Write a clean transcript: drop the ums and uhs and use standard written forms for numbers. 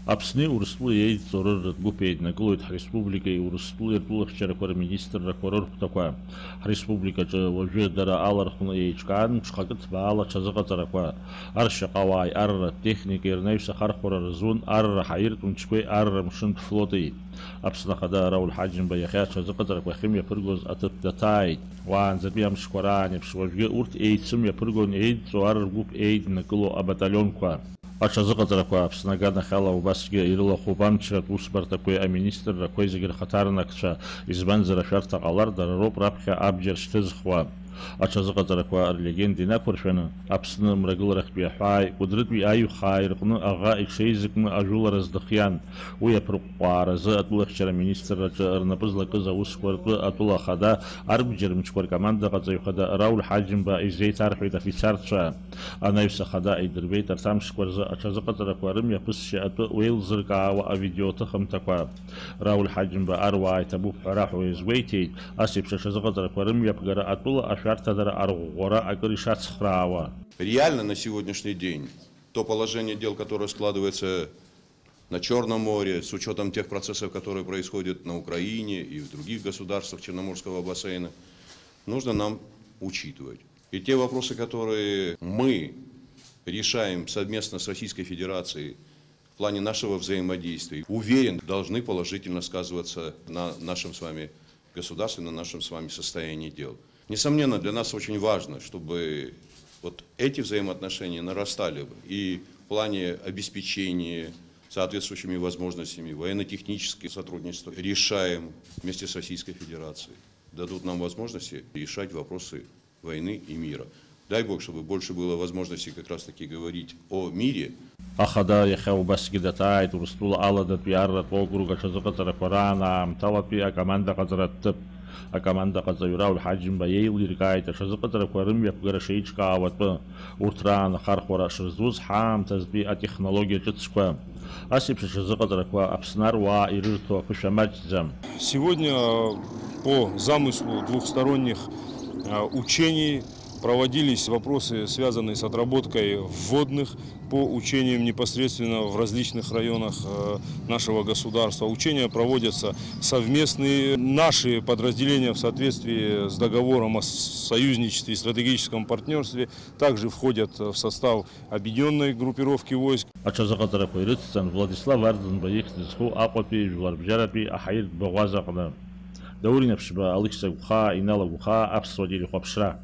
Аԥсни Урыстәылеи еидҵо рырратә еиднакылоит ҳреспубликеи Урыстәылеи ртәылахьчарақәа рминистррақәа рырхәҭақәа. Ҳреспубликаҿы уажәы дара алархәны еиҿкаан мҽхакы ҭбаала ҽазыҟаҵарақәа. Аршьаҟауааи, арратә техникеи рнаҩс ахархәара рызун арра ҳаиртә-мчқәеи арра мшынтә флотеи. Аԥсны Ахада Рауль Ҳаџьымба иахьа аҽазыҟаҵарақәа ахьымҩаԥыргоз аҭыԥ даҭааит. Уаанӡатәи амшқәа раан еиԥш уажәгьы урҭ еицымҩаԥыргон еидҵо арратә еиднакыло абаталионқәа. Аҽазыҟаҵарақәа Аԥсны аганахьала убасгьы ирылахәуп амчратә усбарҭақәеи аминистррақәеи зегьы рхаҭарнакцәа, избанзар ашәарҭа ҟалар дара роуп раԥхьа абџьар шьҭызхуа. Аҽазыҟаҵарақәа рлегенда инақәыршәаны Аԥсны мрагыларахьтәи аҳәааи Кәыдрытәи аиҩхааи рҟны аӷа иҽеизакны ажәылара здыхиан. Уи аԥырҟҟәааразы атәылахьчара аминистрраҿы рнапы злакыз аусқәа ртәы атәыла ахада арбџьар мчқәа ркомандаҟаҵаҩ хада Рауль Ҳаџьымба изеиҭарҳәеит афицарцәа. Анаҩс ахада идырбеит арҭ амшқәа рзы аҽазыҟаҵарақәа рымҩаԥысшьа атәы уеилзыркаауа авидеоҭыхымҭақәа. Рауль Ҳаџьымба аруаа иҭабуп ҳәа раҳәо изгәеиҭеит. Ас еиԥш аҽазыҟаҵарақәа рымҩаԥгара атәыла Реально на сегодняшний день то положение дел, которое складывается на Черном море, с учетом тех процессов, которые происходят на Украине и в других государствах Черноморского бассейна, нужно нам учитывать. И те вопросы, которые мы решаем совместно с Российской Федерацией в плане нашего взаимодействия, уверен, должны положительно сказываться на нашем с вами государстве, на нашем с вами состоянии дел. Несомненно, для нас очень важно, чтобы вот эти взаимоотношения нарастали и в плане обеспечения соответствующими возможностями, военно-техническое сотрудничество решаем вместе с Российской Федерацией. Дадут нам возможности решать вопросы войны и мира. Дай Бог, чтобы больше было возможностей как раз таки говорить о мире. Ахада иахьа убасгьы даҭааит Урыстәыла аладатәи арратә округ аҽазыҟаҵарақәа раан аамҭалатәи акомандаҟаҵара ҭыԥ. Акомандаҟаҵаҩ Рауль Ҳаџьымба еилиркааит аҽазыҟаҵарақәа рымҩаԥгара шеиҿкаауа атәы. Урҭ раан ахархәара шырзуз ҳаамҭазтәи атехнологиа ҿыцқәа. Ас еиԥш аҽазыҟаҵарақәа Аԥсны аруаа ирырҭо аԥышәа маҷӡам. Сегодня по замыслу двухсторонних учений проводились вопросы, связанные с отработкой вводных по учениям непосредственно в различных районах нашего государства. Учения проводятся совместные. Наши подразделения в соответствии с договором о союзничестве и стратегическом партнерстве также входят в состав объединенной группировки войск. Аҽазыҟаҵарақәа ирыцҵан Владислав Арӡынба ихьӡ зху Аҟәатәи жәларбжьаратәи аҳаиртә баӷәаза аҟны. Даурин Аԥшьба, Алықьса Гәхаа, Инала Гәхаа, аԥсуа телехәаԥшра.